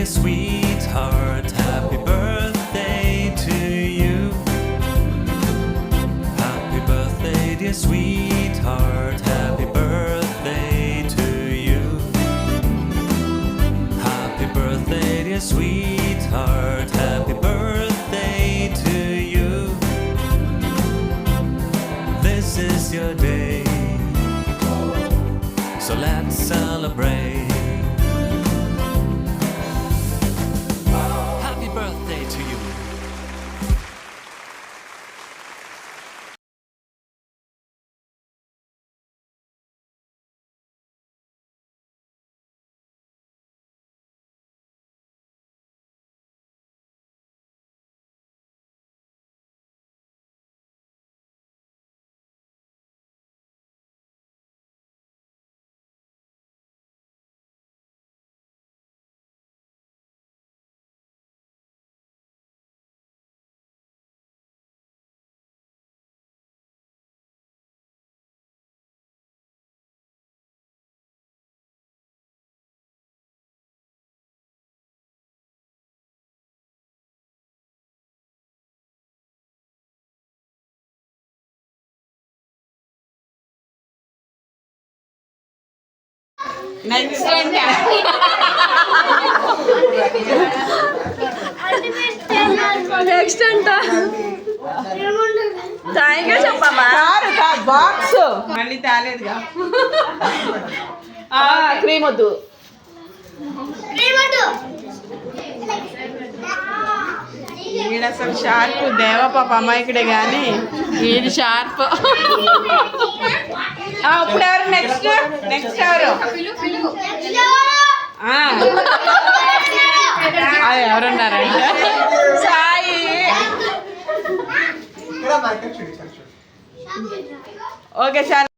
dear sweetheart, happy birthday to you. Happy birthday, dear sweetheart, happy birthday to you. Happy birthday, dear sweetheart, happy birthday to you. This is your day, so let's celebrate. Happy birthday to you. Next అంట thank you చెప్పమ్మా box మళ్ళీ తేలేదుగా cream వద్దు వీడు అసలు sharp దేవపాప అమ్మాయికుడే కానీ వీడు sharp ఇప్పుడు ఎవరు నెక్స్ట్ ఎవరు అది ఎవరున్నారంటే సాయి ఓకే సార్